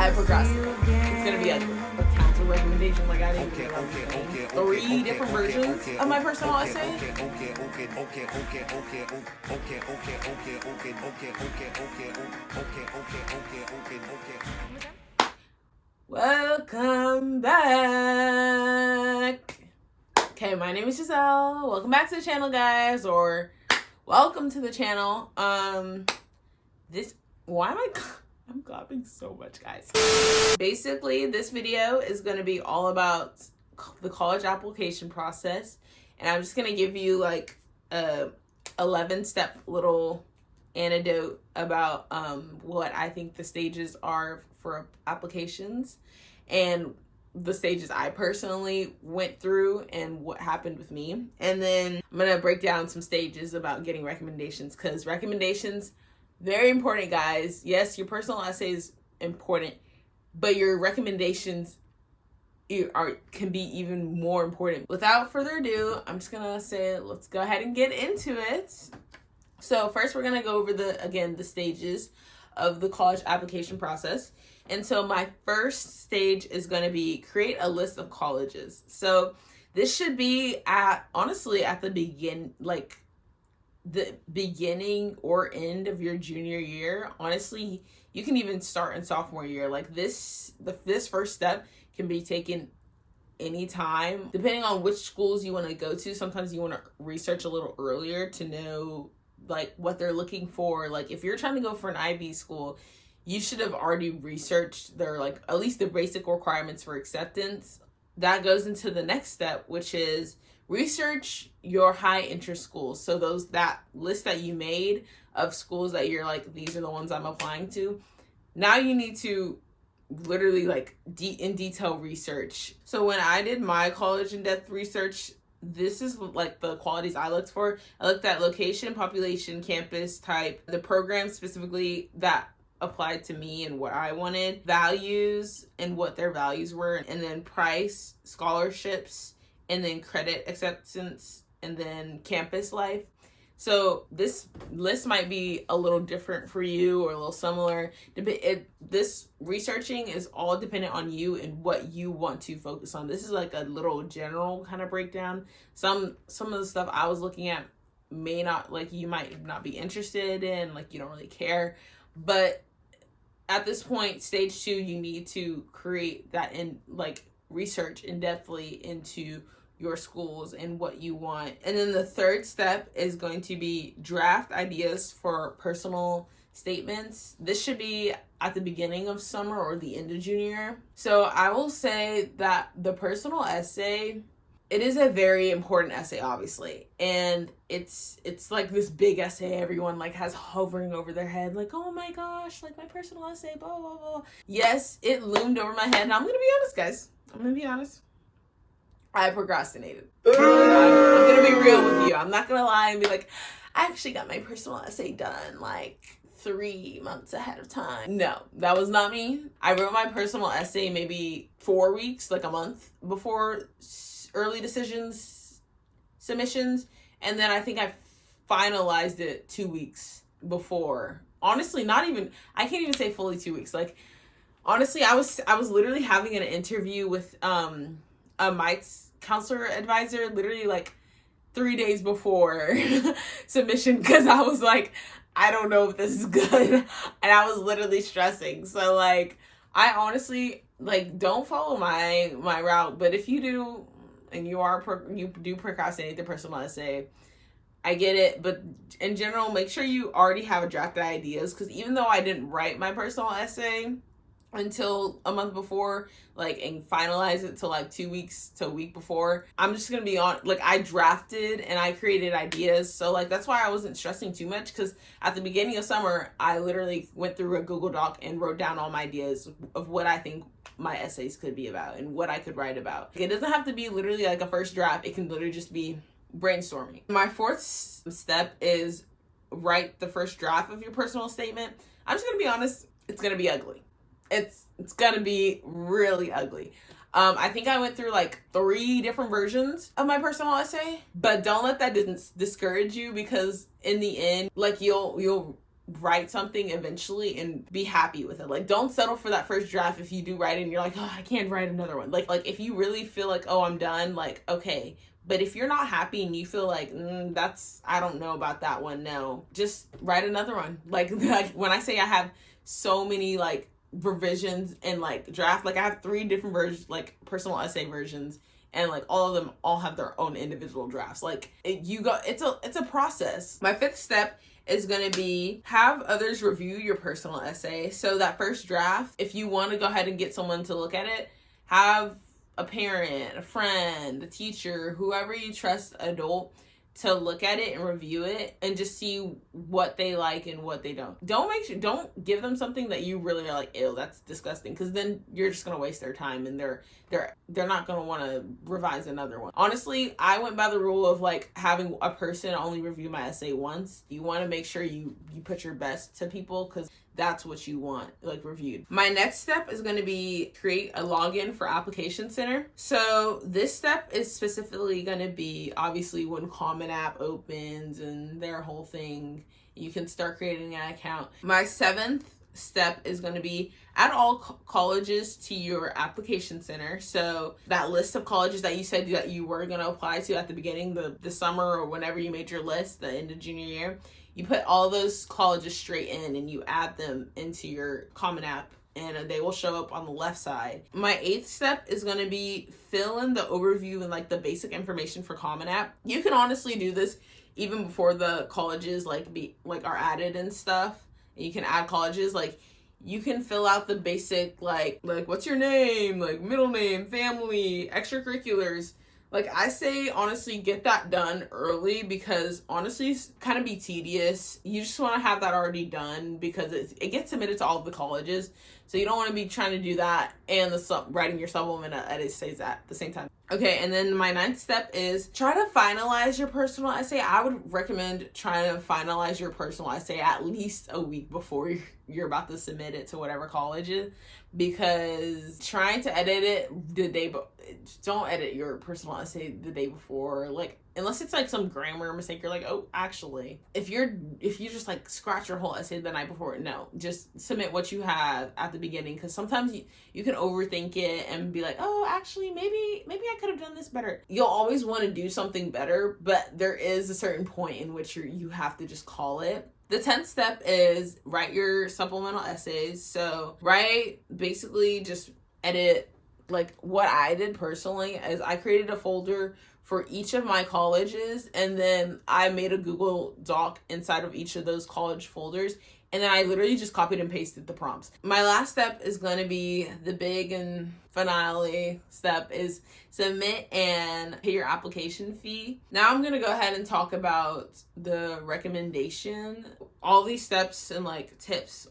I procrastinate. It's gonna be ugly. A council recommendation, like I didn't even three different versions of my personal essay. Welcome back. Okay, my name is Giselle. Welcome back to the channel, guys, or welcome to the channel. I'm clapping so much, guys. Basically, this video is going to be all about the college application process, and I'm just going to give you like a 11-step little anecdote about what I think the stages are for applications and the stages I personally went through and what happened with me. And then I'm going to break down some stages about getting recommendations, because recommendations, very important, guys. Yes, your personal essay is important, but your recommendations can be even more important. Without further ado, I'm just going to say, let's go ahead and get into it. So first, we're going to go over the stages of the college application process. And so my first stage is going to be create a list of colleges. So this should be honestly at the beginning or end of your junior year. Honestly, you can even start in sophomore year. Like this first step can be taken anytime, depending on which schools you want to go to. Sometimes you want to research a little earlier to know like what they're looking for. Like if you're trying to go for an IB school, you should have already researched their like at least the basic requirements for acceptance. That goes into the next step, which is research your high interest schools. So that list that you made of schools that you're like, these are the ones I'm applying to. Now you need to literally like in detail research. So when I did my college in-depth research, this is like the qualities I looked for. I looked at location, population, campus type, the program specifically that applied to me and what I wanted, values and what their values were, and then price, scholarships, and then credit acceptance, and then campus life. So this list might be a little different for you or a little similar. This researching is all dependent on you and what you want to focus on. This is like a little general kind of breakdown. Some of the stuff I was looking at may not, like, you might not be interested in, like you don't really care. But at this point, stage 2, you need to create that research in-depthly into your schools and what you want. And then the third step is going to be draft ideas for personal statements. This should be at the beginning of summer or the end of junior year. So I will say that the personal essay, it is a very important essay, obviously. And it's like this big essay everyone like has hovering over their head, like, oh my gosh, like my personal essay, blah, blah, blah. Yes, it loomed over my head. And I'm going to be honest, guys. I'm going to be honest. I procrastinated. I'm going to be real with you. I'm not going to lie and be like, I actually got my personal essay done like 3 months ahead of time. No, that was not me. I wrote my personal essay maybe 4 weeks, like a month before early decisions submissions, and then I think I finalized it 2 weeks before. Honestly, I can't even say fully 2 weeks. Like honestly, I was literally having an interview with a Mike's counselor advisor literally like 3 days before submission, because I was like, I don't know if this is good, and I was literally stressing. So like I honestly like don't follow my route, but if you do and you do procrastinate the personal essay, I get it. But in general, make sure you already have drafted ideas, because even though I didn't write my personal essay until a month before, like, and finalize it till like 2 weeks to a week before, I'm just gonna be on, like, I drafted and I created ideas. So like that's why I wasn't stressing too much, because at the beginning of summer I literally went through a Google Doc and wrote down all my ideas of what I think my essays could be about and what I could write about. It doesn't have to be literally like a first draft. It can literally just be brainstorming. My fourth step is write the first draft of your personal statement. I'm just gonna be honest, it's gonna be ugly. It's gonna be really ugly. I think I went through like 3 different versions of my personal essay, but don't let that discourage you, because in the end, like you'll write something eventually and be happy with it. Like, don't settle for that first draft if you do write it and you're like, oh, I can't write another one. Like if you really feel like, oh, I'm done, like, okay. But if you're not happy and you feel like, I don't know about that one, no, just write another one. Like when I say I have so many like revisions and like draft, like I have 3 different versions, like personal essay versions, and like all of them all have their own individual drafts. Like it's a process. My 5th step is going to be have others review your personal essay. So that first draft, if you want to go ahead and get someone to look at it, have a parent, a friend, a teacher, whoever you trust, adult, to look at it and review it and just see what they like and what they don't. Don't give them something that you really are like, ew, that's disgusting, because then you're just gonna waste their time and they're not gonna want to revise another one. Honestly, I went by the rule of like having a person only review my essay once. You want to make sure you put your best to people, because that's what you want, like, reviewed. My next step is going to be create a login for Application Center. So this step is specifically going to be obviously when Common App opens and their whole thing, you can start creating an account. My 7th step is going to be add all colleges to your Application Center. So that list of colleges that you said that you were going to apply to at the beginning, the summer or whenever you made your list, the end of junior year, you put all those colleges straight in and you add them into your Common App, and they will show up on the left side. My 8th step is going to be fill in the overview and like the basic information for Common App. You can honestly do this even before the colleges are added and stuff. And you can add colleges, like you can fill out the basic like what's your name, like middle name, family, extracurriculars. Like I say, honestly, get that done early, because honestly, it's kind of be tedious. You just want to have that already done because it gets submitted to all of the colleges. So you don't want to be trying to do that and writing your supplement at it stays at the same time. Okay, and then my 9th step is try to finalize your personal essay. I would recommend trying to finalize your personal essay at least a week before you're about to submit it to whatever college is, because trying to edit it don't edit your personal essay the day before, like unless it's like some grammar mistake. You're like, oh, actually, if you just like scratch your whole essay the night before, no, just submit what you have at the beginning, because sometimes you can overthink it and be like, oh, actually, maybe I could have done this better. You'll always want to do something better, but there is a certain point in which you have to just call it. The 10th step is write your supplemental essays. So basically just edit. Like what I did personally is I created a folder for each of my colleges, and then I made a Google Doc inside of each of those college folders, and then I literally just copied and pasted the prompts. My last step is going to be the big and finale step, is submit and pay your application fee. Now I'm going to go ahead and talk about the recommendation. All these steps and like tips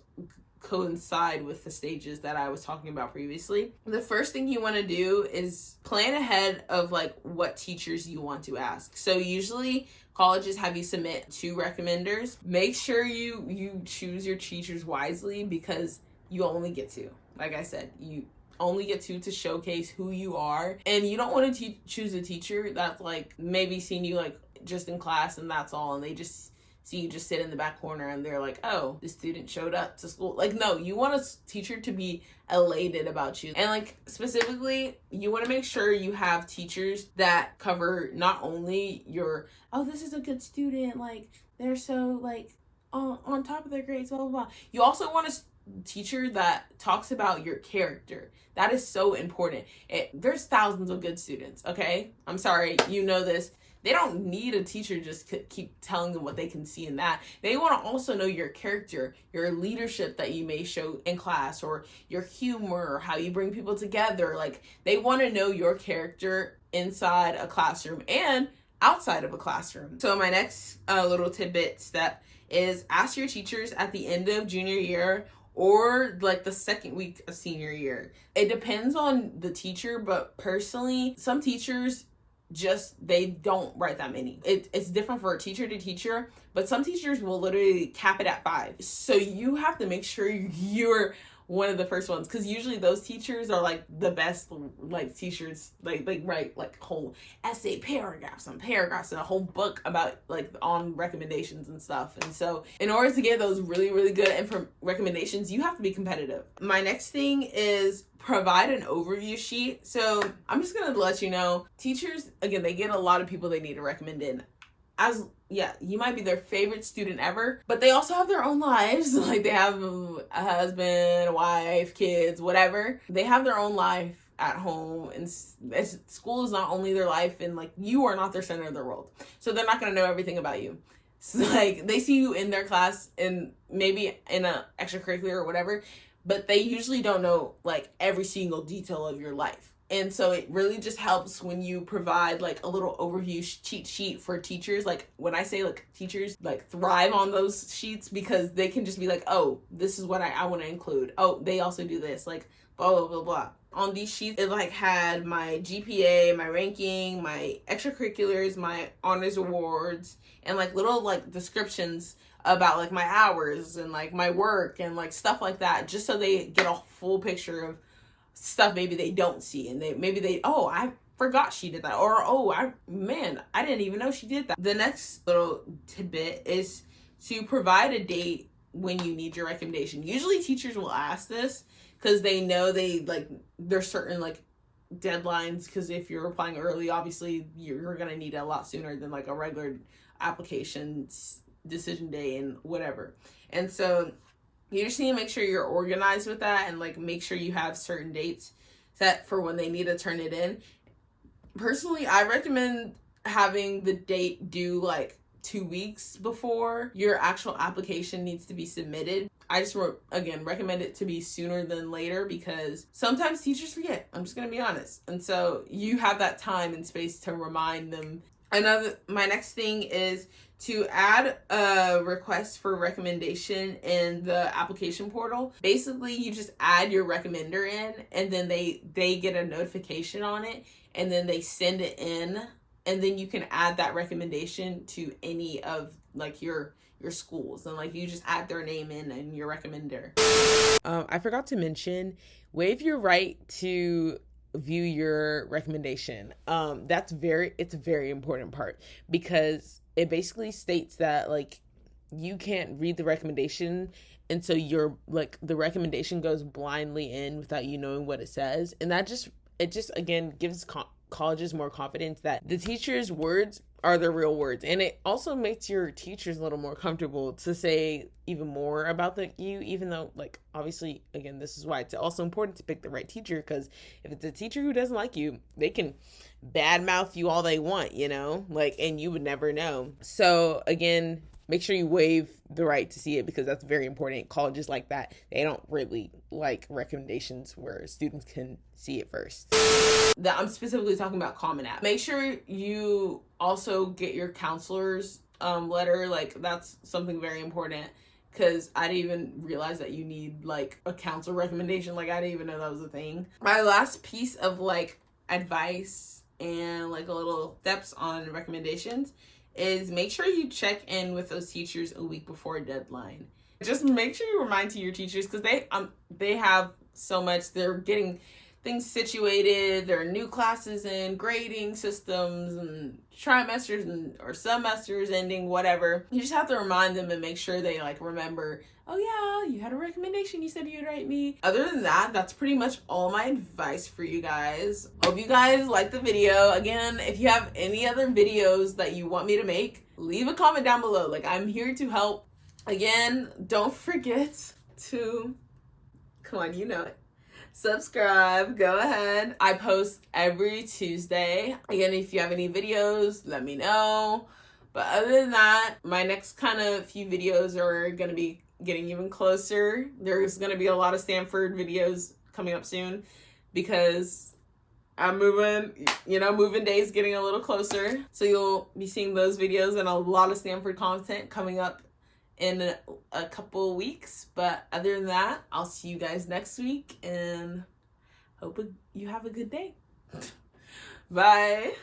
coincide with the stages that I was talking about previously. The first thing you want to do is plan ahead of like what teachers you want to ask. So usually colleges have you submit 2 recommenders. Make sure you choose your teachers wisely, because you only get 2. Like I said, you only get 2 to showcase who you are, and you don't want to choose a teacher that's like maybe seen you like just in class and that's all, and they just see you just sit in the back corner and they're like, oh, the student showed up to school. Like, no, you want a teacher to be elated about you. And like specifically, you want to make sure you have teachers that cover not only your, oh, this is a good student, like they're so like on top of their grades, blah, blah, blah. You also want a teacher that talks about your character. That is so important. There's thousands of good students, okay? I'm sorry, you know this. They don't need a teacher just keep telling them what they can see in that. They want to also know your character, your leadership that you may show in class, or your humor, or how you bring people together. Like, they want to know your character inside a classroom and outside of a classroom. So my next little tidbit step is ask your teachers at the end of junior year or like the second week of senior year. It depends on the teacher, but personally, some teachers they don't write that many. It's different for teacher to teacher, but some teachers will literally cap it at 5. So you have to make sure you're one of the first ones, because usually those teachers are like the best, like teachers, like write like whole essay paragraphs and paragraphs and a whole book about like on recommendations and stuff. And so in order to get those really good recommendations, you have to be competitive. My next thing is provide an overview sheet. So I'm just gonna let you know, teachers, again, they get a lot of people they need to recommend in. You might be their favorite student ever, but they also have their own lives. Like they have a husband, a wife, kids, whatever. They have their own life at home, and school is not only their life, and like you are not their center of the world. So they're not going to know everything about you. So like they see you in their class and maybe in a extracurricular or whatever, but they usually don't know like every single detail of your life. And so it really just helps when you provide like a little overview cheat sheet for teachers. Like when I say like teachers like thrive on those sheets, because they can just be like, oh, this is what I want to include. Oh, they also do this, like blah, blah, blah, blah. On these sheets, it like had my GPA, my ranking, my extracurriculars, my honors awards, and like little like descriptions about like my hours and like my work and like stuff like that, just so they get a full picture of stuff maybe they don't see, and oh, I forgot she did that, or oh, I didn't even know she did that. The next little tidbit is to provide a date when you need your recommendation. Usually teachers will ask this because they know there's certain like deadlines, because if you're applying early, obviously you're gonna need it a lot sooner than like a regular application decision day and whatever. And so you just need to make sure you're organized with that, and like make sure you have certain dates set for when they need to turn it in. Personally, I recommend having the date due like 2 weeks before your actual application needs to be submitted. I just recommend it to be sooner than later, because sometimes teachers forget. I'm just gonna be honest. And so you have that time and space to remind them. My next thing is to add a request for recommendation in the application portal. Basically, you just add your recommender in, and then they get a notification on it, and then they send it in, and then you can add that recommendation to any of like your schools, and like you just add their name in and your recommender. I forgot to mention, waive your right to view your recommendation. It's a very important part, because it basically states that like you can't read the recommendation, and so the recommendation goes blindly in without you knowing what it says. And it just again gives colleges more confidence that the teacher's words are the real words, and it also makes your teachers a little more comfortable to say even more about you, even though like obviously again, this is why it's also important to pick the right teacher, because if it's a teacher who doesn't like you, they can badmouth you all they want, like, and you would never know. So again, make sure you waive the right to see it, because that's very important. Colleges like that, they don't really like recommendations where students can see it first. I'm specifically talking about Common App. Make sure you also get your counselor's letter. Like that's something very important, because I didn't even realize that you need like a counselor recommendation. Like I didn't even know that was a thing. My last piece of like advice and like a little steps on recommendations is make sure you check in with those teachers a week before a deadline. Just make sure you remind to your teachers, because they have so much. They're getting things situated, there are new classes in, grading systems and trimesters or semesters ending, whatever. You just have to remind them and make sure they like remember, oh yeah, you had a recommendation you said you'd write me. Other than that, that's pretty much all my advice for you guys. Hope you guys liked the video. Again, if you have any other videos that you want me to make, leave a comment down below. Like I'm here to help. Again, don't forget to, come on, you know it, subscribe. Go ahead. I post every Tuesday. Again, if you have any videos, let me know. But other than that, my next kind of few videos are going to be getting even closer. There's going to be a lot of Stanford videos coming up soon, because I'm moving, moving day is getting a little closer. So you'll be seeing those videos and a lot of Stanford content coming up in a couple weeks. But other than that, I'll see you guys next week, and hope you have a good day. Bye.